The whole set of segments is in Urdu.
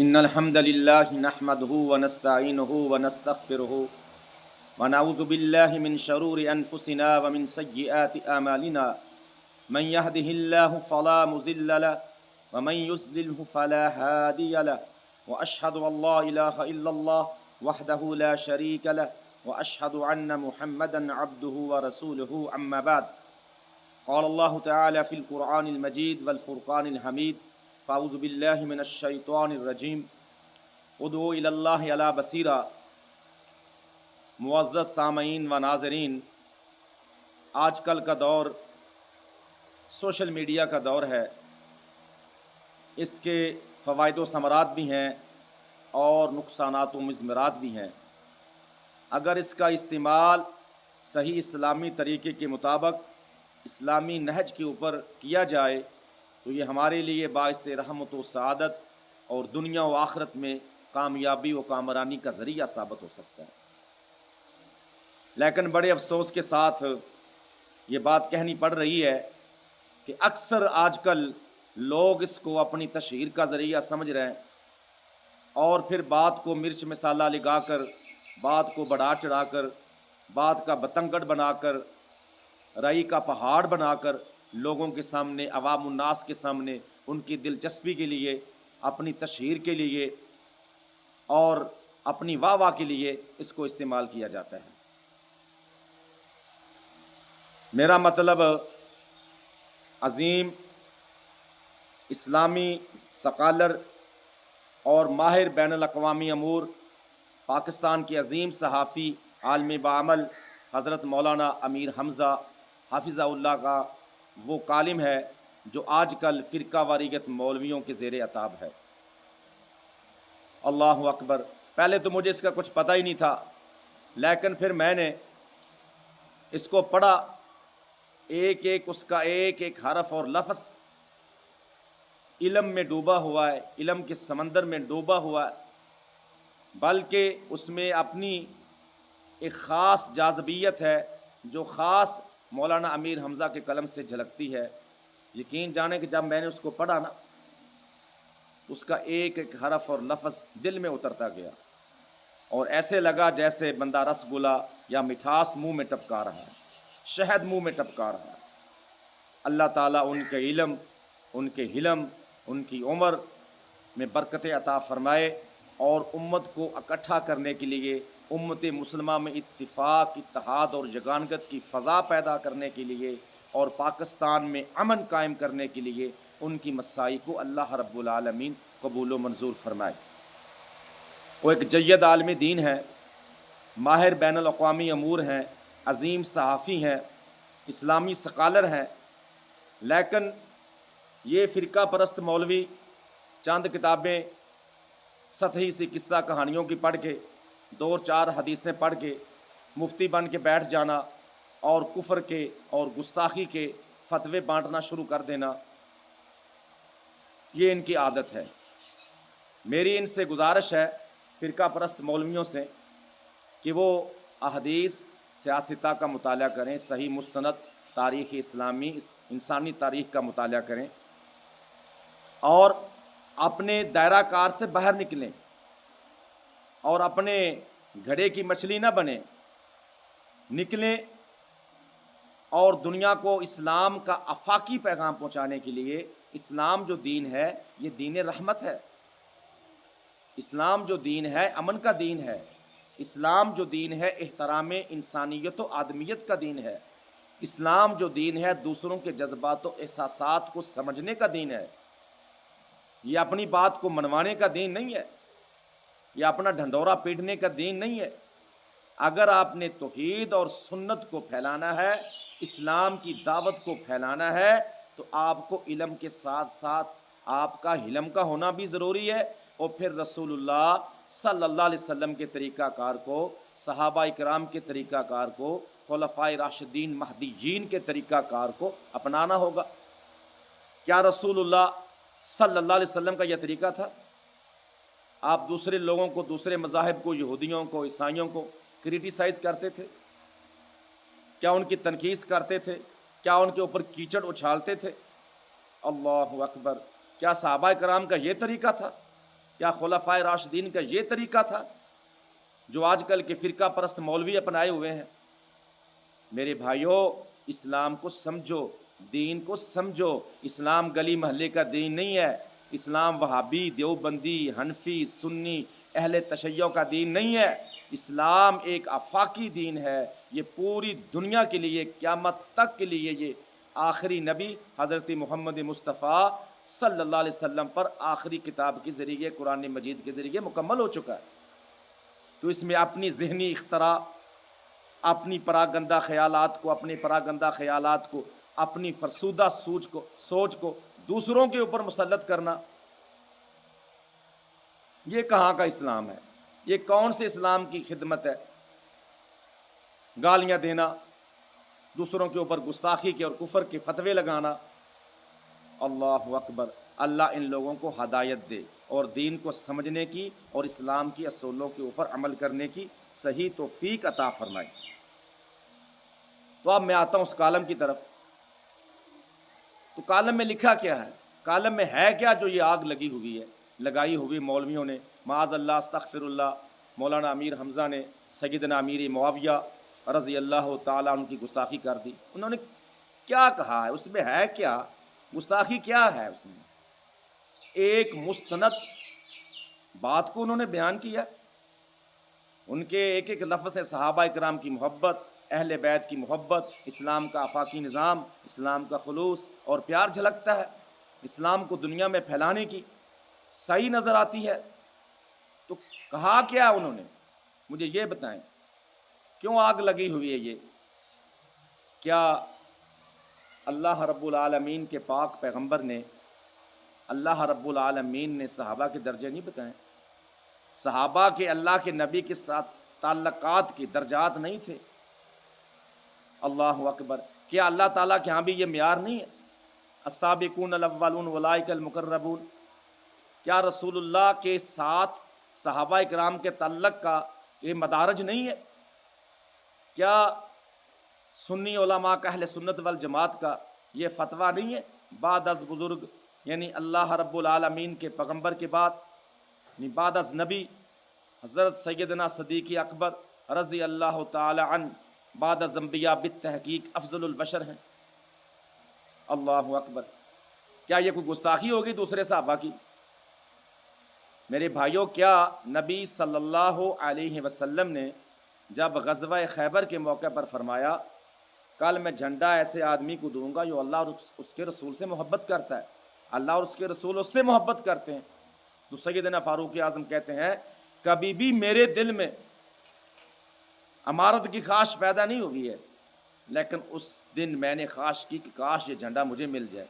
إن الحمد لله نحمده ونستعينه ونستغفره ونعوذ بالله من شرور أنفسنا ومن سيئات أعمالنا من يهده الله فلا مضل له ومن يضلله فلا هادي له وأشهد أن لا إله إلا الله وحده لا شريك له وأشهد أن محمدا عبده ورسوله أما بعد قال الله تعالى في القرآن المجيد والفرقان الحميد فاعوذ باللہ من الشیطان الرجیم ادعو الی اللہ علی بصیرہ۔ معزز سامعین و ناظرین، آج کل کا دور سوشل میڈیا کا دور ہے۔ اس کے فوائد و ثمرات بھی ہیں اور نقصانات و مضمرات بھی ہیں۔ اگر اس کا استعمال صحیح اسلامی طریقے کے مطابق اسلامی نہج کے اوپر کیا جائے تو یہ ہمارے لیے باعث رحمت و سعادت اور دنیا و آخرت میں کامیابی و کامرانی کا ذریعہ ثابت ہو سکتا ہے۔ لیکن بڑے افسوس کے ساتھ یہ بات کہنی پڑ رہی ہے کہ اکثر آج کل لوگ اس کو اپنی تشہیر کا ذریعہ سمجھ رہے ہیں اور پھر بات کو مرچ مسالہ لگا کر، بات کو بڑھا چڑھا کر، بات کا بتنگڑ بنا کر، رائی کا پہاڑ بنا کر لوگوں کے سامنے، عوام الناس کے سامنے ان کی دلچسپی کے لیے، اپنی تشہیر کے لیے اور اپنی واہ واہ کے لیے اس کو استعمال کیا جاتا ہے۔ میرا مطلب عظیم اسلامی سکالر اور ماہر بین الاقوامی امور، پاکستان کے عظیم صحافی، عالم بعمل حضرت مولانا امیر حمزہ حافظہ اللہ کا وہ کالم ہے جو آج کل فرقہ واریت مولویوں کے زیر عتاب ہے۔ اللہ اکبر! پہلے تو مجھے اس کا کچھ پتہ ہی نہیں تھا، لیکن پھر میں نے اس کو پڑھا، ایک ایک اس کا ایک ایک حرف اور لفظ علم میں ڈوبا ہوا ہے، علم کے سمندر میں ڈوبا ہوا ہے، بلکہ اس میں اپنی ایک خاص جاذبیت ہے جو خاص مولانا امیر حمزہ کے قلم سے جھلکتی ہے۔ یقین جانیں کہ جب میں نے اس کو پڑھا نا، اس کا ایک ایک حرف اور لفظ دل میں اترتا گیا اور ایسے لگا جیسے بندہ رس گلا یا مٹھاس منہ میں ٹپکا رہا ہے، شہد منہ میں ٹپکا رہا ہے۔ اللہ تعالیٰ ان کے علم، ان کے حلم، ان کی عمر میں برکت عطا فرمائے اور امت کو اکٹھا کرنے کے لیے، امت مسلمہ میں اتفاق، اتحاد اور یگانگت کی فضا پیدا کرنے کے لیے اور پاکستان میں امن قائم کرنے کے لیے ان کی مساعی کو اللہ رب العالمین قبول و منظور فرمائے۔ وہ ایک جید عالم دین ہیں، ماہر بین الاقوامی امور ہیں، عظیم صحافی ہیں، اسلامی سکالر ہیں، لیکن یہ فرقہ پرست مولوی چند کتابیں سطحی سی قصہ کہانیوں کی پڑھ کے، دو چار حدیثیں پڑھ کے مفتی بن کے بیٹھ جانا اور کفر کے اور گستاخی کے فتوے بانٹنا شروع کر دینا، یہ ان کی عادت ہے۔ میری ان سے گزارش ہے، فرقہ پرست مولویوں سے، کہ وہ احادیث سیاستہ کا مطالعہ کریں، صحیح مستند تاریخ اسلامی، انسانی تاریخ کا مطالعہ کریں اور اپنے دائرہ کار سے باہر نکلیں اور اپنے گھڑے کی مچھلی نہ بنیں، نکلیں اور دنیا کو اسلام کا آفاقی پیغام پہنچانے کے لیے۔ اسلام جو دین ہے یہ دین رحمت ہے، اسلام جو دین ہے امن کا دین ہے، اسلام جو دین ہے احترام انسانیت و آدمیت کا دین ہے، اسلام جو دین ہے دوسروں کے جذبات و احساسات کو سمجھنے کا دین ہے۔ یہ اپنی بات کو منوانے کا دین نہیں ہے، یہ اپنا ڈھنڈورا پیٹنے کا دین نہیں ہے۔ اگر آپ نے توحید اور سنت کو پھیلانا ہے، اسلام کی دعوت کو پھیلانا ہے، تو آپ کو علم کے ساتھ ساتھ آپ کا حلم کا ہونا بھی ضروری ہے، اور پھر رسول اللہ صلی اللہ علیہ وسلم کے طریقہ کار کو، صحابہ اکرام کے طریقہ کار کو، خلفائے راشدین مہدیین کے طریقہ کار کو اپنانا ہوگا۔ کیا رسول اللہ صلی اللہ علیہ وسلم کا یہ طریقہ تھا؟ آپ دوسرے لوگوں کو، دوسرے مذاہب کو، یہودیوں کو، عیسائیوں کو کرٹیسائز کرتے تھے؟ کیا ان کی تنقید کرتے تھے؟ کیا ان کے اوپر کیچڑ اچھالتے تھے؟ اللہ اکبر! کیا صحابہ کرام کا یہ طریقہ تھا کیا خلفائے راشدین کا یہ طریقہ تھا جو آج کل کے فرقہ پرست مولوی اپنائے ہوئے ہیں؟ میرے بھائیوں، اسلام کو سمجھو، دین کو سمجھو۔ اسلام گلی محلے کا دین نہیں ہے، اسلام وہابی، دیوبندی، حنفی، سنی، اہل تشیع کا دین نہیں ہے۔ اسلام ایک آفاقی دین ہے، یہ پوری دنیا کے لیے، قیامت تک کے لیے یہ آخری نبی حضرت محمد مصطفیٰ صلی اللہ علیہ وسلم پر آخری کتاب کے ذریعے، قرآن مجید کے ذریعے مکمل ہو چکا ہے۔ تو اس میں اپنی ذہنی اختراع، اپنی پراگندہ خیالات کو، اپنی فرسودہ سوچ کو دوسروں کے اوپر مسلط کرنا، یہ کہاں کا اسلام ہے؟ یہ کون سے اسلام کی خدمت ہے؟ گالیاں دینا، دوسروں کے اوپر گستاخی کے اور کفر کے فتوے لگانا۔ اللہ اکبر! اللہ ان لوگوں کو ہدایت دے اور دین کو سمجھنے کی اور اسلام کی اصولوں کے اوپر عمل کرنے کی صحیح توفیق عطا فرمائے۔ تو اب میں آتا ہوں اس کالم کی طرف۔ تو کالم میں لکھا کیا ہے؟ کالم میں ہے کیا جو یہ آگ لگائی ہوئی مولویوں نے، معاذ اللہ، استغفر اللہ، مولانا امیر حمزہ نے سیدنا امیر معاویہ رضی اللہ تعالیٰ عنہ کی گستاخی کر دی؟ انہوں نے کیا کہا ہے؟ اس میں ہے کیا؟ گستاخی کیا ہے اس میں؟ ایک مستند بات کو انہوں نے بیان کیا، ان کے ایک ایک لفظ سے صحابہ کرام کی محبت، اہل بیت کی محبت، اسلام کا آفاقی نظام، اسلام کا خلوص اور پیار جھلکتا ہے، اسلام کو دنیا میں پھیلانے کی صحیح نظر آتی ہے۔ تو کہا کیا انہوں نے؟ مجھے یہ بتائیں، کیوں آگ لگی ہوئی ہے یہ؟ کیا اللہ رب العالمین کے پاک پیغمبر نے، اللہ رب العالمین نے صحابہ کے درجے نہیں بتائے؟ صحابہ کے اللہ کے نبی کے ساتھ تعلقات کے درجات نہیں تھے؟ اللہ اکبر! کیا اللہ تعالیٰ کے ہاں بھی یہ معیار نہیں ہے؟ السابقون الاولون اولئک المقربون۔ کیا رسول اللہ کے ساتھ صحابہ کرام کے تعلق کا یہ مدارج نہیں ہے؟ کیا سنی علماء کا، اہل سنت والجماعت کا یہ فتویٰ نہیں ہے؟ بعد از بزرگ، یعنی اللہ رب العالمین کے پیغمبر کے بعد، یعنی بعد از نبی حضرت سیدنا صدیق اکبر رضی اللہ تعالی عنہ بعد از انبیاء بالتحقیق افضل البشر ہیں۔ اللہ اکبر! کیا یہ کوئی گستاخی ہوگی دوسرے صحابہ کی؟ میرے بھائیوں، کیا نبی صلی اللہ علیہ وسلم نے جب غزوہ خیبر کے موقع پر فرمایا کل میں جھنڈا ایسے آدمی کو دوں گا جو اللہ اور اس کے رسول سے محبت کرتا ہے، اللہ اور اس کے رسول اس سے محبت کرتے ہیں، تو سیدنا فاروق اعظم کہتے ہیں کبھی بھی میرے دل میں امارت کی خواہش پیدا نہیں ہوئی ہے، لیکن اس دن میں نے خواہش کی کہ کاش یہ جھنڈا مجھے مل جائے۔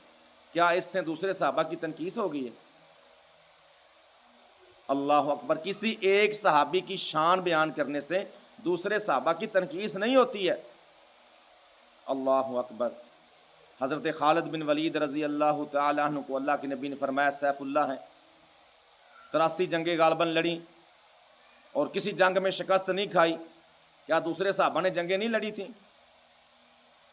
کیا اس سے دوسرے صحابہ کی تنقیص ہو گئی ہے؟ اللہ اکبر! کسی ایک صحابی کی شان بیان کرنے سے دوسرے صحابہ کی تنقیص نہیں ہوتی ہے۔ اللہ اکبر! حضرت خالد بن ولید رضی اللہ تعالیٰ عنہ کو اللہ کے نبی نے فرمایا سیف اللہ ہیں، 83 جنگیں غالباً لڑیں اور کسی جنگ میں شکست نہیں کھائی۔ کیا دوسرے صحابہ نے جنگیں نہیں لڑی تھیں؟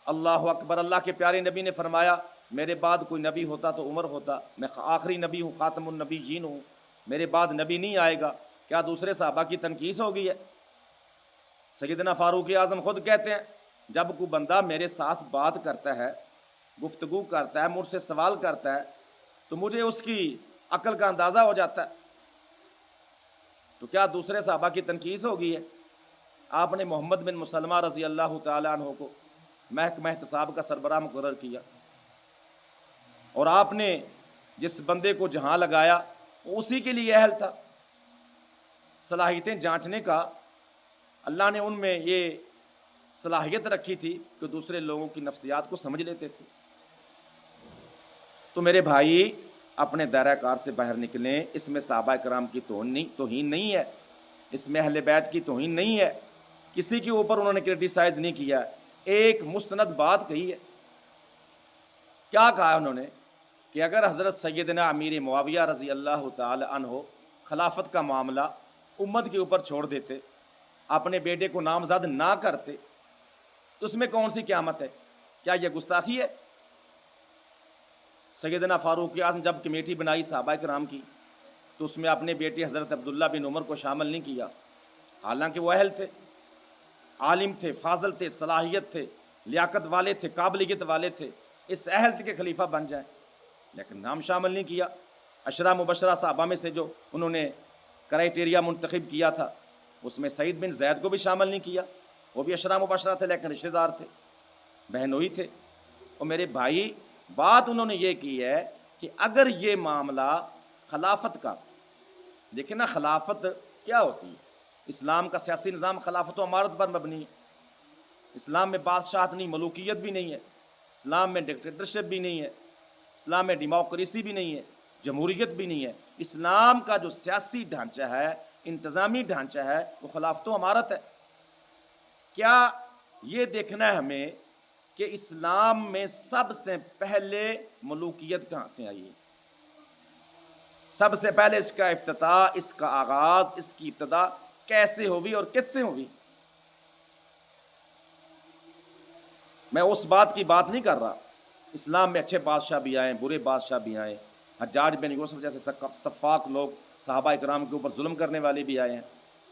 اللہ اکبر! اللہ کے پیارے نبی نے فرمایا میرے بعد کوئی نبی ہوتا تو عمر ہوتا، میں آخری نبی ہوں، خاتم النبیین ہوں، میرے بعد نبی نہیں آئے گا۔ کیا دوسرے صحابہ کی تنقیص ہو گئی ہے؟ سیدنا فاروق اعظم خود کہتے ہیں جب کوئی بندہ میرے ساتھ بات کرتا ہے، گفتگو کرتا ہے، مجھ سے سوال کرتا ہے تو مجھے اس کی عقل کا اندازہ ہو جاتا ہے۔ تو کیا دوسرے صحابہ کی تنقیص ہو گئی ہے؟ آپ نے محمد بن مسلمہ رضی اللہ تعالیٰ عنہ کو محکمہ احتساب کا سربراہ مقرر کیا، اور آپ نے جس بندے کو جہاں لگایا وہ اسی کے لیے اہل تھا، صلاحیتیں جانچنے کا اللہ نے ان میں یہ صلاحیت رکھی تھی کہ دوسرے لوگوں کی نفسیات کو سمجھ لیتے تھے۔ تو میرے بھائی اپنے دائرہ کار سے باہر نکلیں، اس میں صحابہ کرام کی توہین نہیں ہے، اس میں اہل بیت کی توہین نہیں ہے، کسی کے اوپر انہوں نے کرٹیسائز نہیں کیا، ایک مستند بات کہی ہے۔ کیا کہا انہوں نے کہ اگر حضرت سیدنا امیر معاویہ رضی اللہ تعالی عنہ خلافت کا معاملہ امت کے اوپر چھوڑ دیتے، اپنے بیٹے کو نامزد نہ کرتے، تو اس میں کون سی قیامت ہے؟ کیا یہ گستاخی ہے؟ سیدنا فاروق اعظم جب کمیٹی بنائی صحابہ کرام کی تو اس میں اپنے بیٹے حضرت عبداللہ بن عمر کو شامل نہیں کیا، حالانکہ وہ اہل تھے، عالم تھے، فاضل تھے، صلاحیت تھے، لیاقت والے تھے، قابلیت والے تھے، اس اہل تھے کہ خلیفہ بن جائیں، لیکن نام شامل نہیں کیا۔ عشرہ مبشرہ صحابہ میں سے جو انہوں نے کرائٹیریا منتخب کیا تھا، اس میں سعید بن زید کو بھی شامل نہیں کیا، وہ بھی عشرہ مبشرہ تھے لیکن رشتہ دار تھے، بہنوئی تھے۔ اور میرے بھائی، بات انہوں نے یہ کی ہے کہ اگر یہ معاملہ خلافت کا، دیکھیں نا خلافت کیا ہوتی ہے، اسلام کا سیاسی نظام خلافت و امارت پر مبنی ہے۔ اسلام میں بادشاہت نہیں، ملوکیت بھی نہیں ہے، اسلام میں ڈکٹیٹرشپ بھی نہیں ہے، اسلام میں ڈیموکریسی بھی نہیں ہے، جمہوریت بھی نہیں ہے۔ اسلام کا جو سیاسی ڈھانچہ ہے، انتظامی ڈھانچہ ہے، وہ خلافت و امارت ہے۔ کیا یہ دیکھنا ہے ہمیں کہ اسلام میں سب سے پہلے ملوکیت کہاں سے آئی ہے؟ سب سے پہلے اس کا افتتاح، اس کا آغاز، اس کی ابتدا کیسے ہوئی اور کس سے ہوئی؟ میں اس بات کی بات نہیں کر رہا، اسلام میں اچھے بادشاہ بھی آئے، برے بادشاہ بھی آئے، حجاج بن یوسف جیسے سفاک لوگ صحابہ اکرام کے اوپر ظلم کرنے والے بھی آئے ہیں۔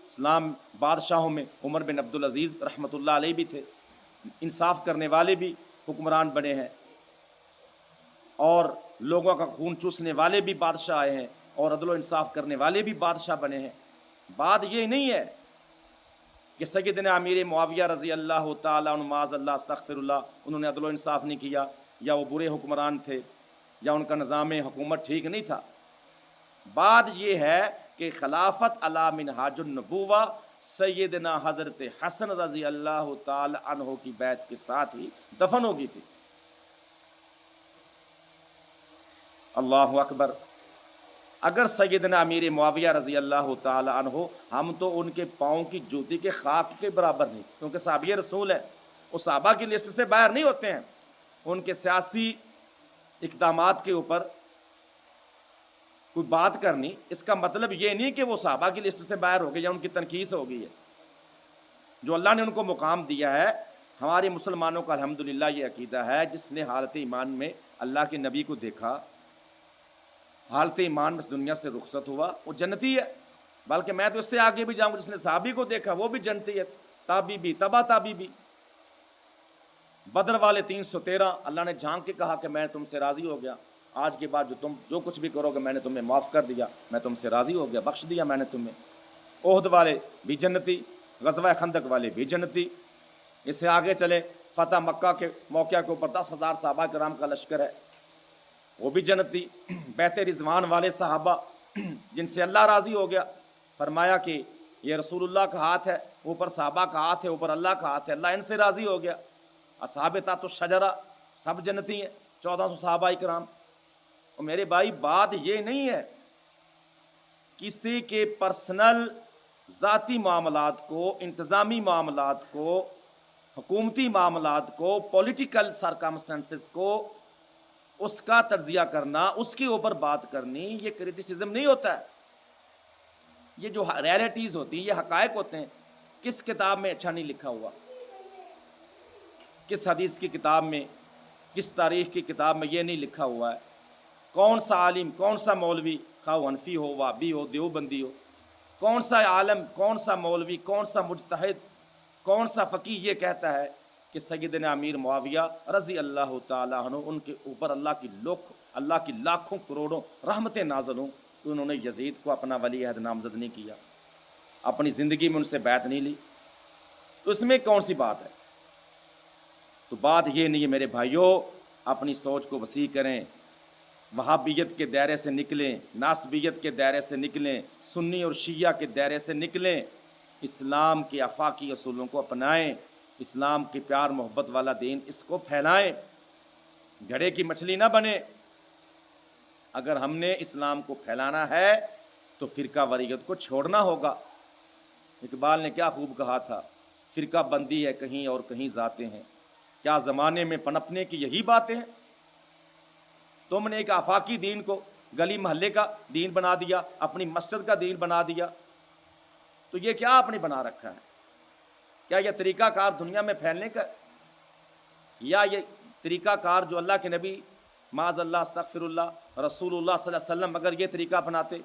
اسلام بادشاہوں میں عمر بن عبدالعزیز رحمۃ اللہ علیہ بھی تھے، انصاف کرنے والے بھی حکمران بنے ہیں، اور لوگوں کا خون چوسنے والے بھی بادشاہ آئے ہیں، اور عدل و انصاف کرنے والے بھی بادشاہ بنے ہیں۔ بات یہ نہیں ہے کہ سیدنا امیر معاویہ رضی اللہ تعالیٰ عنہ معاذ اللہ استغفر اللہ انہوں نے عدل و انصاف نہیں کیا، یا وہ برے حکمران تھے، یا ان کا نظام حکومت ٹھیک نہیں تھا۔ بات یہ ہے کہ خلافت علی منہاج النبوہ سیدنا حضرت حسن رضی اللہ تعالی عنہ کی بیعت کے ساتھ ہی دفن ہو گئی تھی۔ اللہ اکبر۔ اگر سیدنا امیر معاویہ رضی اللہ تعالی عنہ، ہم تو ان کے پاؤں کی جوتی کے خاک کے برابر نہیں، کیونکہ صحابی رسول ہے، وہ صحابہ کی لسٹ سے باہر نہیں ہوتے ہیں۔ ان کے سیاسی اقدامات کے اوپر کوئی بات کرنی، اس کا مطلب یہ نہیں کہ وہ صحابہ کی لسٹ سے باہر ہو گئے یا ان کی تنقیص ہو گئی ہے۔ جو اللہ نے ان کو مقام دیا ہے، ہمارے مسلمانوں کا الحمدللہ یہ عقیدہ ہے، جس نے حالت ایمان میں اللہ کے نبی کو دیکھا، حالت ایمان میں اس دنیا سے رخصت ہوا، وہ جنتی ہے۔ بلکہ میں تو اس سے آگے بھی جاؤں گا، جس نے صحابی کو دیکھا وہ بھی جنتی ہے، تابی بھی، تبا تابی بھی۔ بدر والے 313، اللہ نے جھانک کے کہا کہ میں تم سے راضی ہو گیا، آج کے بعد تم جو کچھ بھی کرو گے میں نے تمہیں معاف کر دیا، میں تم سے راضی ہو گیا، بخش دیا میں نے تمہیں۔ احد والے بھی جنتی، غزوہ خندق والے بھی جنتی۔ اس سے آگے چلے، فتح مکہ کے موقع کے اوپر 10,000 صحابہ کرام کا لشکر ہے، وہ بھی جنتی۔ بیعت رضوان والے صحابہ جن سے اللہ راضی ہو گیا، فرمایا کہ یہ رسول اللہ کا ہاتھ ہے، اوپر صحابہ کا ہاتھ ہے، اوپر اللہ کا ہاتھ ہے، اللہ ان سے راضی ہو گیا۔ اصحاب تحت الشجرہ سب جنتی ہیں، 1400 صحابہ کرام۔ اور میرے بھائی، بات یہ نہیں ہے کسی کے پرسنل ذاتی معاملات کو، انتظامی معاملات کو، حکومتی معاملات کو، پولیٹیکل سرکمسٹنسز کو اس کا تجزیہ کرنا، اس کے اوپر بات کرنی، یہ کرٹیسزم نہیں ہوتا ہے۔ یہ جو ریئلٹیز ہوتی ہیں، یہ حقائق ہوتے ہیں۔ کس کتاب میں اچھا نہیں لکھا ہوا، کس حدیث کی کتاب میں، کس تاریخ کی کتاب میں یہ نہیں لکھا ہوا ہے؟ کون سا عالم، کون سا مولوی، خواہ حنفی ہو، وہابی ہو، دیوبندی ہو، کون سا عالم، کون سا مولوی، کون سا مجتہد، کون سا فقیہ یہ کہتا ہے کہ سیدنا امیر معاویہ رضی اللہ تعالیٰ عنہ ان کے اوپر اللہ کی لاکھوں کروڑوں رحمتیں نازل ہوں، تو انہوں نے یزید کو اپنا ولی عہد نامزد نہیں کیا، اپنی زندگی میں ان سے بیعت نہیں لی، تو اس میں کون سی بات ہے؟ تو بات یہ نہیں ہے میرے بھائیوں، اپنی سوچ کو وسیع کریں، وہابیت کے دائرے سے نکلیں، ناسبیت کے دائرے سے نکلیں، سنی اور شیعہ کے دائرے سے نکلیں، اسلام کے آفاقی اصولوں کو اپنائیں، اسلام کی پیار محبت والا دین اس کو پھیلائیں، گھڑے کی مچھلی نہ بنیں۔ اگر ہم نے اسلام کو پھیلانا ہے تو فرقہ واریت کو چھوڑنا ہوگا۔ اقبال نے کیا خوب کہا تھا، فرقہ بندی ہے کہیں اور کہیں ذاتیں ہیں، کیا زمانے میں پنپنے کی یہی باتیں ہیں؟ تم نے ایک آفاقی دین کو گلی محلے کا دین بنا دیا، اپنی مسجد کا دین بنا دیا، تو یہ کیا آپ نے بنا رکھا ہے؟ کیا یہ طریقہ کار دنیا میں پھیلنے کا، یا یہ طریقہ کار جو اللہ کے نبی معاذ اللہ استغفر اللہ رسول اللہ صلی اللہ علیہ وسلم اگر یہ طریقہ اپناتے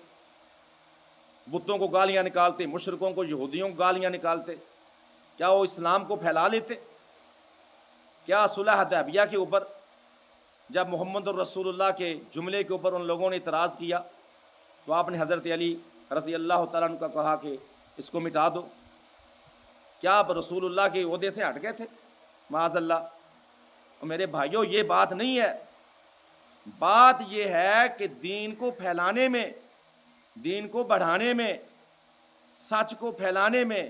بتوں کو گالیاں نکالتے، مشرکوں کو، یہودیوں کو گالیاں نکالتے، کیا وہ اسلام کو پھیلا لیتے؟ کیا صلح حدیبیہ کے اوپر جب محمد الرسول اللہ کے جملے کے اوپر ان لوگوں نے اعتراض کیا تو آپ نے حضرت علی رضی اللہ تعالیٰ عنہ کا کہا کہ اس کو مٹا دو؟ کیا آپ رسول اللہ کے عہدے سے ہٹ گئے تھے؟ معاذ اللہ۔ اور میرے بھائیوں، یہ بات نہیں ہے، بات یہ ہے کہ دین کو پھیلانے میں، دین کو بڑھانے میں، سچ کو پھیلانے میں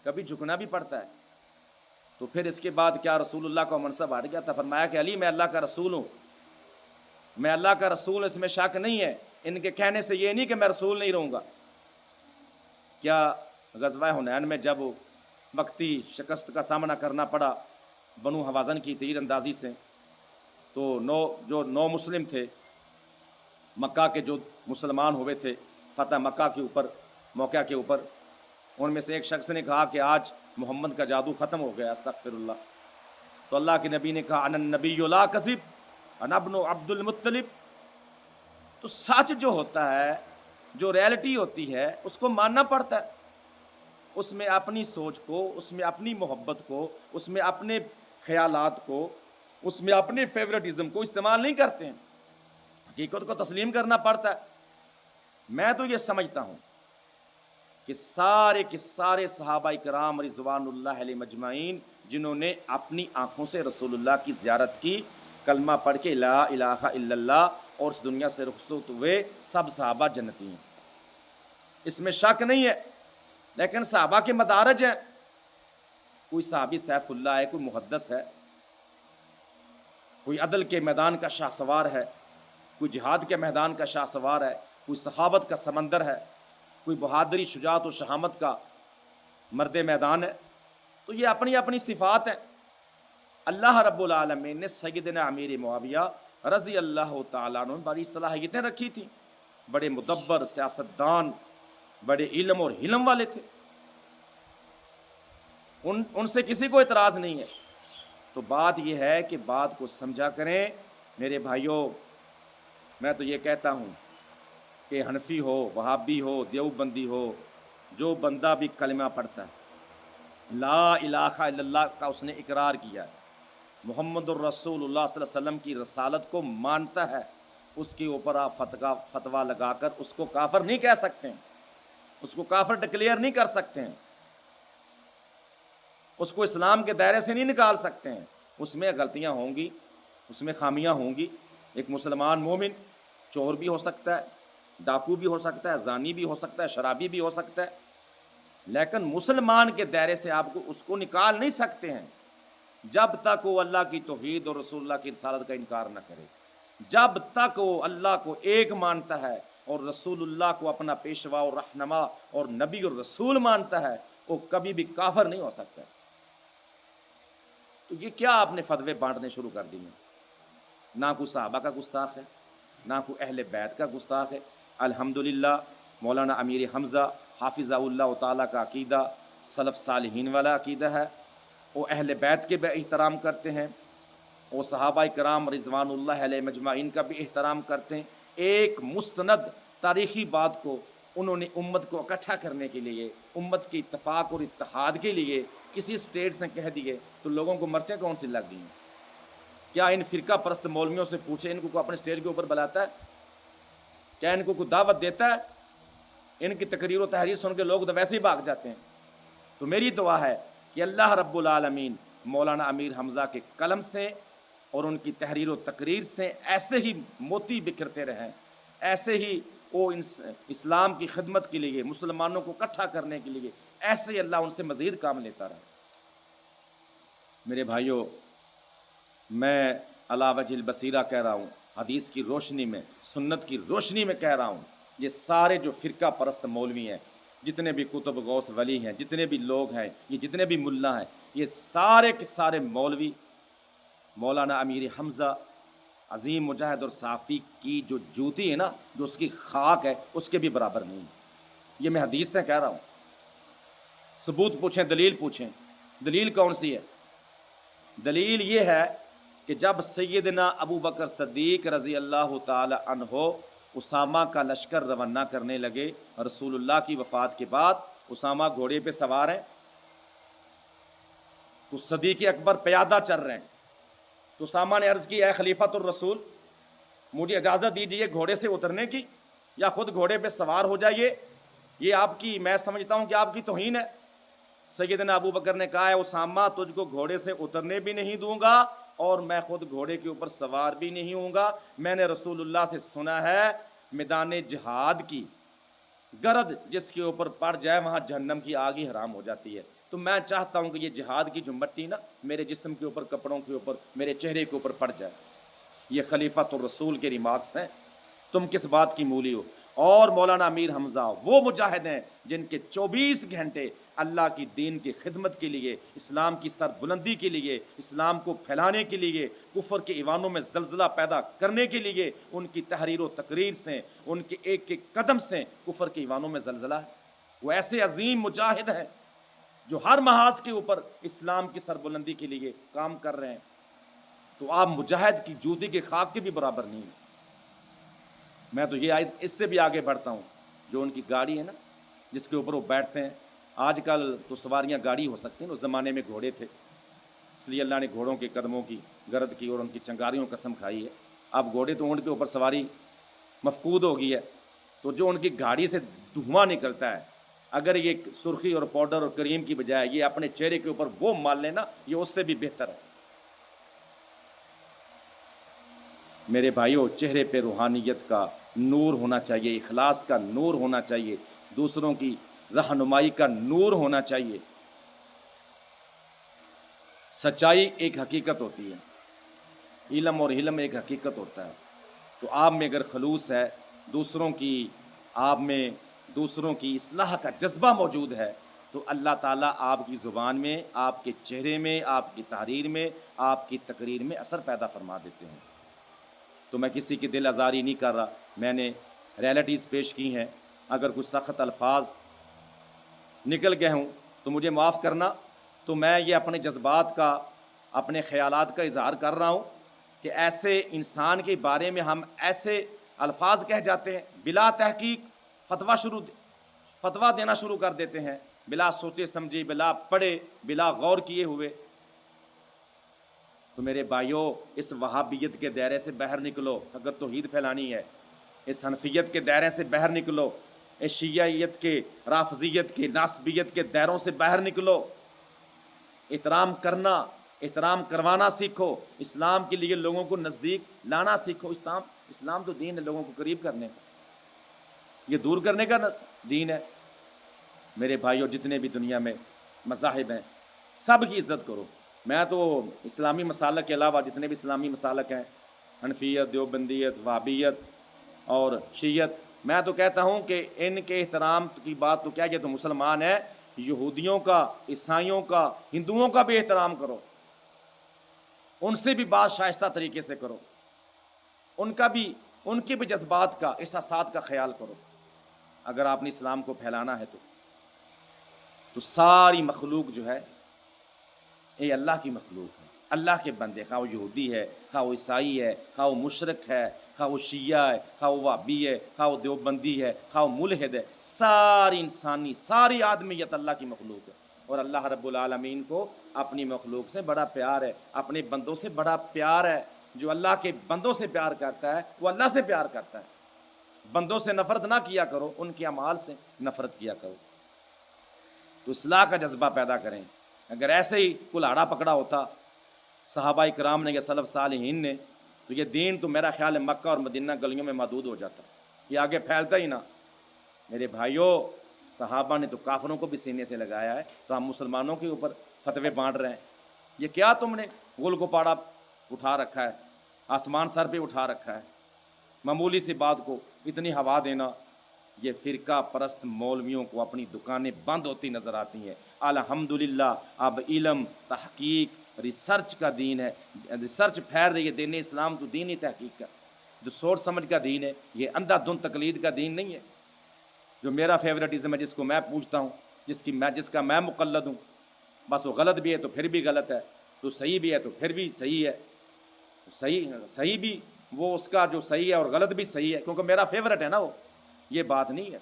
کبھی جھکنا بھی پڑتا ہے۔ تو پھر اس کے بعد کیا رسول اللہ کا منصب ہٹ گیا تھا؟ فرمایا کہ علی میں اللہ کا رسول ہوں، میں اللہ کا رسول، اس میں شک نہیں ہے، ان کے کہنے سے یہ نہیں کہ میں رسول نہیں رہوں گا۔ کیا غزوہ حنین میں جب وقتی شکست کا سامنا کرنا پڑا بنو حوازن کی تیر اندازی سے، تو نو مسلم تھے مکہ کے، جو مسلمان ہوئے تھے فتح مکہ کے اوپر، موقع کے اوپر، ان میں سے ایک شخص نے کہا کہ آج محمد کا جادو ختم ہو گیا، استغفر اللہ۔ تو اللہ کے نبی نے کہا انا النبی لا کذب انا ابن عبد المطلب۔ تو سچ جو ہوتا ہے، جو ریئلٹی ہوتی ہے، اس کو ماننا پڑتا ہے، اس میں اپنی سوچ کو، اس میں اپنی محبت کو، اس میں اپنے خیالات کو، اس میں اپنے فیورٹزم کو استعمال نہیں کرتے ہیں، حقیقت کو تسلیم کرنا پڑتا ہے۔ میں تو یہ سمجھتا ہوں کہ سارے کے سارے صحابہ کرام رضوان اللہ علیہ مجمعین جنہوں نے اپنی آنکھوں سے رسول اللہ کی زیارت کی، کلمہ پڑھ کے لا الہ الا اللہ، اور اس دنیا سے رخصت ہوئے، سب صحابہ جنتی ہیں، اس میں شک نہیں ہے۔ لیکن صحابہ کے مدارج ہیں، کوئی صحابی سیف اللہ ہے، کوئی محدث ہے، کوئی عدل کے میدان کا شاہ سوار ہے، کوئی جہاد کے میدان کا شاہ سوار ہے، کوئی سخاوت کا سمندر ہے، کوئی بہادری، شجاعت و شہامت کا مرد میدان ہے۔ تو یہ اپنی اپنی صفات ہیں۔ اللہ رب العالمین نے سیدنا امیر معاویہ رضی اللہ تعالیٰ عنہ بڑی صلاحیتیں رکھی تھیں، بڑے مدبر، سیاستدان، بڑے علم اور حلم والے تھے، ان سے کسی کو اعتراض نہیں ہے۔ تو بات یہ ہے کہ بات کو سمجھا کریں میرے بھائیوں۔ میں تو یہ کہتا ہوں کہ حنفی ہو، وہابی ہو، دیوبندی ہو، جو بندہ بھی کلمہ پڑھتا ہے، لا الہ الا اللہ کا اس نے اقرار کیا ہے، محمد الرسول اللہ صلی اللہ علیہ وسلم کی رسالت کو مانتا ہے، اس کے اوپر آپ فتویٰ لگا کر اس کو کافر نہیں کہہ سکتے ہیں، اس کو کافر ڈکلیئر نہیں کر سکتے ہیں، اس کو اسلام کے دائرے سے نہیں نکال سکتے ہیں۔ اس میں غلطیاں ہوں گی، اس میں خامیاں ہوں گی۔ ایک مسلمان مومن چور بھی ہو سکتا ہے، ڈاکو بھی ہو سکتا ہے، زانی بھی ہو سکتا ہے، شرابی بھی ہو سکتا ہے، لیکن مسلمان کے دائرے سے آپ کو اس کو نکال نہیں سکتے ہیں جب تک وہ اللہ کی توحید اور رسول اللہ کی رسالت کا انکار نہ کرے، جب تک وہ اللہ کو ایک مانتا ہے اور رسول اللہ کو اپنا پیشوا اور رہنما اور نبی اور رسول مانتا ہے، وہ کبھی بھی کافر نہیں ہو سکتا۔ تو یہ کیا آپ نے فتوے بانٹنے شروع کر دیے؟ نہ کوئی صحابہ کا گستاخ ہے، نہ کوئی اہل بیت کا گستاخ ہے۔ الحمدللہ مولانا امیر حمزہ حافظہ اللہ تعالیٰ کا عقیدہ سلف صالحین والا عقیدہ ہے، وہ اہل بیت کے بھی احترام کرتے ہیں، وہ صحابہ کرام رضوان اللہ علیہ مجمعین کا بھی احترام کرتے ہیں۔ ایک مستند تاریخی بات کو انہوں نے امت کو اکٹھا کرنے کے لیے، امت کے اتفاق اور اتحاد کے لیے کسی اسٹیٹ سے کہہ دیے تو لوگوں کو مرچیں کون سی لگ گئیں؟ کیا ان فرقہ پرست مولویوں سے پوچھے، ان کو اپنے اسٹیج کے اوپر بلاتا ہے؟ کیا ان کو کوئی دعوت دیتا ہے؟ ان کی تقریر و تحریر سن کے لوگ تو ویسے ہی بھاگ جاتے ہیں۔ تو میری دعا ہے کہ اللہ رب العالمین مولانا امیر حمزہ کے قلم سے اور ان کی تحریر و تقریر سے ایسے ہی موتی بکھرتے رہیں، ایسے ہی وہ اسلام کی خدمت کے لیے، مسلمانوں کو اکٹھا کرنے کے لیے ایسے ہی اللہ ان سے مزید کام لیتا رہا۔ میرے بھائیوں، میں علی وجہ البصیرہ کہہ رہا ہوں، حدیث کی روشنی میں، سنت کی روشنی میں کہہ رہا ہوں، یہ سارے جو فرقہ پرست مولوی ہیں، جتنے بھی کتب غوث ولی ہیں، جتنے بھی لوگ ہیں، یہ جتنے بھی ملا ہیں، یہ سارے کے سارے مولوی مولانا امیر حمزہ عظیم مجاہد اور صافی کی جو جوتی ہے نا، جو اس کی خاک ہے، اس کے بھی برابر نہیں۔ یہ میں حدیث سے کہہ رہا ہوں، ثبوت پوچھیں، دلیل پوچھیں۔ دلیل کون سی ہے؟ دلیل یہ ہے کہ جب سیدنا ابو بکر صدیق رضی اللہ تعالی عنہ اسامہ کا لشکر روانہ کرنے لگے. رسول اللہ کی وفات کے بعد اسامہ گھوڑے پہ سوار ہیں تو صدیق اکبر پیادہ چل رہے ہیں. تو اسامہ نے عرض کی اے خلیفۃ الرسول مجھے اجازت دیجیے گھوڑے سے اترنے کی یا خود گھوڑے پہ سوار ہو جائیے, یہ آپ کی, میں سمجھتا ہوں کہ آپ کی توہین ہے. سیدنا ابو بکر نے کہا ہے اسامہ تجھ کو گھوڑے سے اترنے بھی نہیں دوں گا اور میں خود گھوڑے کے اوپر سوار بھی نہیں ہوں گا. میں نے رسول اللہ سے سنا ہے میدان جہاد کی گرد جس کے اوپر پڑ جائے وہاں جہنم کی آگ ہی حرام ہو جاتی ہے. تو میں چاہتا ہوں کہ یہ جہاد کی جو مٹی نا میرے جسم کے اوپر, کپڑوں کے اوپر, میرے چہرے کے اوپر پڑ جائے. یہ خلیفۃ الرسول کے ریمارکس ہیں, تم کس بات کی مولی ہو. اور مولانا امیر حمزہ وہ مجاہد ہیں جن کے 24 گھنٹے اللہ کی دین کی خدمت کے لیے, اسلام کی سر بلندی کے لیے, اسلام کو پھیلانے کے لیے, کفر کے ایوانوں میں زلزلہ پیدا کرنے کے لیے, ان کی تحریر و تقریر سے, ان کے ایک ایک قدم سے کفر کے ایوانوں میں زلزلہ ہے. وہ ایسے عظیم مجاہد ہیں جو ہر محاذ کے اوپر اسلام کی سر بلندی کے لیے کام کر رہے ہیں. تو آپ مجاہد کی جوتی کے خاک کے بھی برابر نہیں ہیں. میں تو یہ اس سے بھی آگے بڑھتا ہوں, جو ان کی گاڑی ہے نا جس کے اوپر وہ بیٹھتے ہیں, آج کل تو سواریاں گاڑی ہو سکتی ہیں, اس زمانے میں گھوڑے تھے, اس لیے اللہ نے گھوڑوں کے قدموں کی گرد کی اور ان کی چنگاریوں قسم کھائی ہے. اب گھوڑے تو اونٹ کے اوپر سواری مفقود ہو گئی ہے, تو جو ان کی گاڑی سے دھواں نکلتا ہے, اگر یہ سرخی اور پاؤڈر اور کریم کی بجائے یہ اپنے چہرے کے اوپر وہ مال لینا, یہ اس سے بھی بہتر ہے. میرے بھائیوں, چہرے پہ روحانیت کا نور ہونا چاہیے, اخلاص کا نور ہونا چاہیے, دوسروں کی رہنمائی کا نور ہونا چاہیے. سچائی ایک حقیقت ہوتی ہے, علم اور حلم ایک حقیقت ہوتا ہے. تو آپ میں اگر خلوص ہے, دوسروں کی, آپ میں دوسروں کی اصلاح کا جذبہ موجود ہے, تو اللہ تعالیٰ آپ کی زبان میں, آپ کے چہرے میں, آپ کی تحریر میں, آپ کی تقریر میں اثر پیدا فرما دیتے ہیں. تو میں کسی کی دل آزاری نہیں کر رہا, میں نے ریئلٹیز پیش کی ہیں. اگر کچھ سخت الفاظ نکل گئے ہوں تو مجھے معاف کرنا. تو میں یہ اپنے جذبات کا, اپنے خیالات کا اظہار کر رہا ہوں کہ ایسے انسان کے بارے میں ہم ایسے الفاظ کہہ جاتے ہیں, بلا تحقیق فتویٰ دینا شروع کر دیتے ہیں, بلا سوچے سمجھے, بلا پڑھے, بلا غور کیے ہوئے. تو میرے بھائیوں, اس وہابیت کے دائرے سے باہر نکلو اگر توحید پھیلانی ہے. اس حنفیت کے دائرے سے باہر نکلو, اس شیعیت کے, رافضیت کے, ناصبیت کے دائروں سے باہر نکلو. احترام کرنا, احترام کروانا سیکھو, اسلام کے لیے لوگوں کو نزدیک لانا سیکھو. اسلام تو دین ہے لوگوں کو قریب کرنے کا, یہ دور کرنے کا دین ہے. میرے بھائیوں, جتنے بھی دنیا میں مذاہب ہیں سب کی عزت کرو. میں تو اسلامی مسالک کے علاوہ جتنے بھی اسلامی مسالک ہیں, حنفیت, دیوبندیت, وہابیت اور شیعت, میں تو کہتا ہوں کہ ان کے احترام کی بات تو کیا, یہ تو مسلمان ہیں, یہودیوں کا, عیسائیوں کا, ہندوؤں کا بھی احترام کرو, ان سے بھی بات شائستہ طریقے سے کرو, ان کے بھی جذبات کا, احساسات کا خیال کرو. اگر آپ نے اسلام کو پھیلانا ہے تو ساری مخلوق جو ہے یہ اللہ کی مخلوق ہے, اللہ کے بندے, خواہ وہ یہودی ہے, خواہ وہ عیسائی ہے, خواہ وہ مشرک ہے, خواہ وہ شیعہ ہے, خواہ وہ وہابی ہے, خواہ وہ دیوبندی ہے, خواہ وہ ملحد ہے, ساری آدمیت اللہ کی مخلوق ہے. اور اللہ رب العالمین کو اپنی مخلوق سے بڑا پیار ہے, اپنے بندوں سے بڑا پیار ہے. جو اللہ کے بندوں سے پیار کرتا ہے وہ اللہ سے پیار کرتا ہے. بندوں سے نفرت نہ کیا کرو, ان کے اعمال سے نفرت کیا کرو. تو اصلاح کا جذبہ پیدا کریں. اگر ایسے ہی کلاڑا پکڑا ہوتا صحابہ کرام نے یا سلف صالحین نے, تو یہ دین تو میرا خیال ہے مکہ اور مدینہ گلیوں میں محدود ہو جاتا, یہ آگے پھیلتا ہی نہ. میرے بھائیوں, صحابہ نے تو کافروں کو بھی سینے سے لگایا ہے, تو ہم مسلمانوں کے اوپر فتوے بانٹ رہے ہیں. یہ کیا تم نے گول گپاڑا اٹھا رکھا ہے, آسمان سر پہ اٹھا رکھا ہے, معمولی سی بات کو اتنی ہوا دینا. یہ فرقہ پرست مولویوں کو اپنی دکانیں بند ہوتی نظر آتی ہیں. الحمدللہ اب علم, تحقیق, ریسرچ کا دین ہے, ریسرچ پھیل رہی ہے. دین اسلام تو دین ہی تحقیق کا, جو سوچ سمجھ کا دین ہے, یہ اندھا دھند تقلید کا دین نہیں ہے. جو میرا فیوریٹزم ہے, جس کو میں پوچھتا ہوں, جس کا میں مقلد ہوں, بس وہ غلط بھی ہے تو پھر بھی غلط ہے, تو صحیح بھی ہے تو پھر بھی صحیح ہے. صحیح بھی وہ اس کا جو صحیح ہے اور غلط بھی صحیح ہے، کیونکہ میرا فیورٹ ہے نا وہ، یہ بات نہیں ہے۔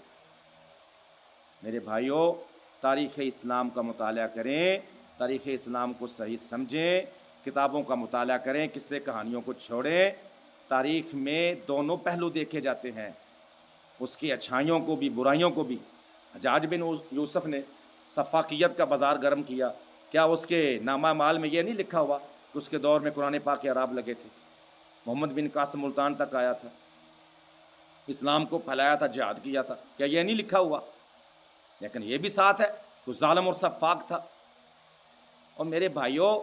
میرے بھائیوں، تاریخ اسلام کا مطالعہ کریں، تاریخ اسلام کو صحیح سمجھیں، کتابوں کا مطالعہ کریں، قصے کہانیوں کو چھوڑیں۔ تاریخ میں دونوں پہلو دیکھے جاتے ہیں، اس کی اچھائیوں کو بھی برائیوں کو بھی۔ حجاج بن یوسف نے سفاکیت کا بازار گرم کیا، کیا اس کے نامہ مال میں یہ نہیں لکھا ہوا کہ اس کے دور میں قرآن پاک کے اعراب لگے تھے؟ محمد بن قاسم ملتان تک آیا تھا، اسلام کو پھیلایا تھا، جہاد کیا تھا، کیا یہ نہیں لکھا ہوا؟ لیکن یہ بھی ساتھ ہے تو ظالم اور سفاک تھا۔ اور میرے بھائیوں،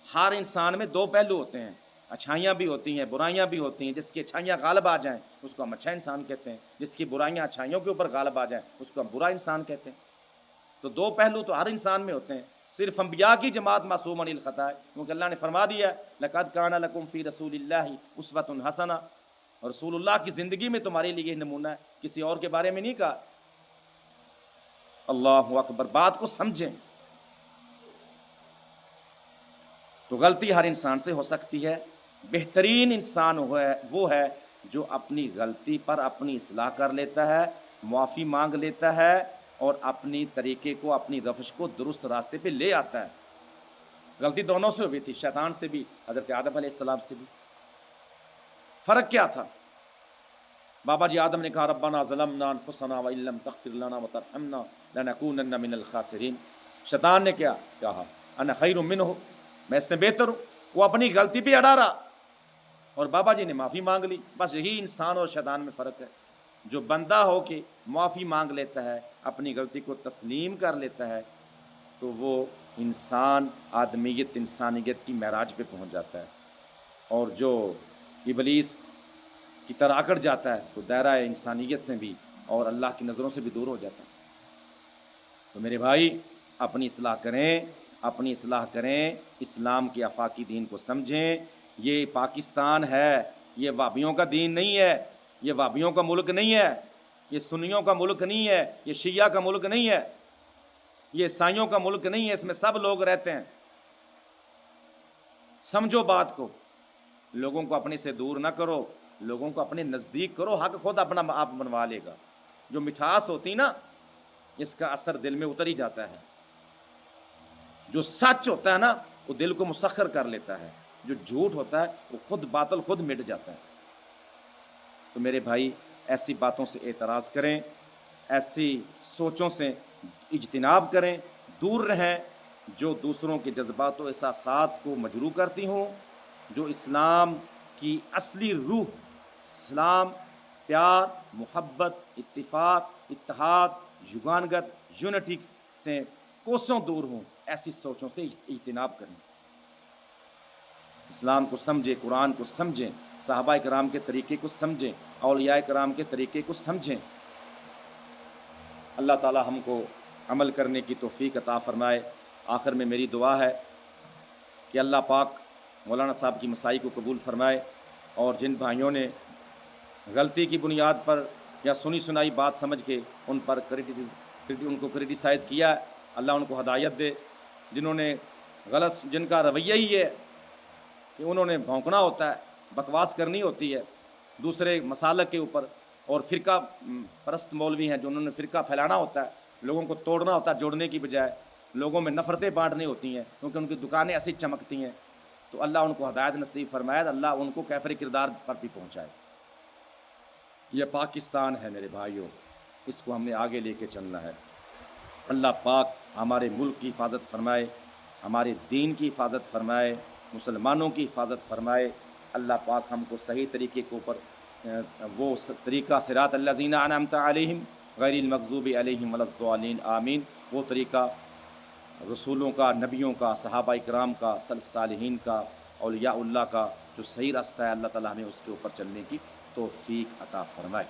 ہر انسان میں دو پہلو ہوتے ہیں، اچھائیاں بھی ہوتی ہیں، برائیاں بھی ہوتی ہیں۔ جس کی اچھائیاں غالب آ جائیں اس کو ہم اچھا انسان کہتے ہیں، جس کی برائیاں اچھائیوں کے اوپر غالب آ جائیں اس کو ہم برا انسان کہتے ہیں۔ تو دو پہلو تو ہر انسان میں ہوتے ہیں، صرف انبیاء کی جماعت معصوم عن الخطا ہے، کیونکہ اللہ نے فرما دیا ہے لقد کان لکم فی رسول اللہ اسوۃ حسنہ، اور رسول اللہ کی زندگی میں تمہارے لیے یہ نمونہ ہے، کسی اور کے بارے میں نہیں کہا۔ اللہ اکبر، بات کو سمجھیں۔ تو غلطی ہر انسان سے ہو سکتی ہے، بہترین انسان وہ ہے جو اپنی غلطی پر اپنی اصلاح کر لیتا ہے، معافی مانگ لیتا ہے اور اپنی طریقے کو، اپنی روش کو درست راستے پہ لے آتا ہے۔ غلطی دونوں سے ہوئی تھی، شیطان سے بھی، حضرت آدم علیہ السلام سے بھی۔ فرق کیا تھا؟ بابا جی آدم نے کہا ربنا ظلمنا انفسنا وان لم تغفر لنا وترحمنا لنکونن من الخاسرین۔ شیطان نے کیا کہا؟ انا خیر منہ، میں اس سے بہتر ہوں۔ وہ اپنی غلطی پہ اڑا رہا اور بابا جی نے معافی مانگ لی۔ بس یہی انسان اور شیطان میں فرق ہے۔ جو بندہ ہو کے معافی مانگ لیتا ہے، اپنی غلطی کو تسلیم کر لیتا ہے، تو وہ انسان آدمیت، انسانیت کی معراج پہ پہنچ جاتا ہے۔ اور جو ابلیس کی طرح اکڑ جاتا ہے تو دائرہ انسانیت سے بھی اور اللہ کی نظروں سے بھی دور ہو جاتا ہے۔ تو میرے بھائی، اپنی اصلاح کریں، اپنی اصلاح کریں، اسلام کے آفاقی دین کو سمجھیں۔ یہ پاکستان ہے، یہ وہابیوں کا دین نہیں ہے، یہ وہابیوں کا ملک نہیں ہے، یہ سنیوں کا ملک نہیں ہے، یہ شیعہ کا ملک نہیں ہے، یہ عیسائیوں کا ملک نہیں ہے۔ اس میں سب لوگ رہتے ہیں۔ سمجھو بات کو، لوگوں کو اپنے سے دور نہ کرو، لوگوں کو اپنے نزدیک کرو، حق خود اپنا آپ بنوا لے گا۔ جو مٹھاس ہوتی نا، اس کا اثر دل میں اتر ہی جاتا ہے۔ جو سچ ہوتا ہے نا، وہ دل کو مسخر کر لیتا ہے، جو جھوٹ ہوتا ہے وہ خود باطل خود مٹ جاتا ہے۔ تو میرے بھائی، ایسی باتوں سے اعتراض کریں، ایسی سوچوں سے اجتناب کریں، دور رہیں جو دوسروں کے جذبات و احساسات کو مجروح کرتی ہوں، جو اسلام کی اصلی روح، اسلام پیار، محبت، اتفاق، اتحاد، یگانگت، یونٹی سے کوسوں دور ہوں، ایسی سوچوں سے اجتناب کریں۔ اسلام کو سمجھیں، قرآن کو سمجھیں، صحابہ کرام کے طریقے کو سمجھیں، اولیاء کرام کے طریقے کو سمجھیں۔ اللہ تعالی ہم کو عمل کرنے کی توفیق عطا فرمائے۔ آخر میں میری دعا ہے کہ اللہ پاک مولانا صاحب کی مسائی کو قبول فرمائے، اور جن بھائیوں نے غلطی کی بنیاد پر یا سنی سنائی بات سمجھ کے ان پر ان کو کرٹیسائز کیا، اللہ ان کو ہدایت دے۔ جنہوں نے غلط، جن کا رویہ ہی ہے کہ انہوں نے بھونکنا ہوتا ہے، بکواس کرنی ہوتی ہے دوسرے مسالک کے اوپر، اور فرقہ پرست مولوی ہیں جو انہوں نے فرقہ پھیلانا ہوتا ہے، لوگوں کو توڑنا ہوتا ہے جوڑنے کی بجائے، لوگوں میں نفرتیں بانٹنی ہوتی ہیں کیونکہ ان کی دکانیں ایسی چمکتی ہیں۔ تو اللہ ان کو ہدایت نصیب فرمائے، اللہ ان کو کیفر کردار پر بھی پہنچائے۔ یہ پاکستان ہے میرے بھائیوں، اس کو ہم نے آگے لے کے چلنا ہے۔ اللہ پاک ہمارے ملک کی حفاظت فرمائے، ہمارے دین کی حفاظت فرمائے، مسلمانوں کی حفاظت فرمائے۔ اللہ پاک ہم کو صحیح طریقے کے اوپر وہ طریقہ صراط الذین انعمت علیہم غیر المغضوب علیہم ولا الضالین، آمین، وہ طریقہ رسولوں کا، نبیوں کا، صحابہ کرام کا، سلف صالحین کا، اولیاء اللہ کا جو صحیح راستہ ہے، اللہ تعالیٰ ہمیں اس کے اوپر چلنے کی توفیق عطا فرمائے۔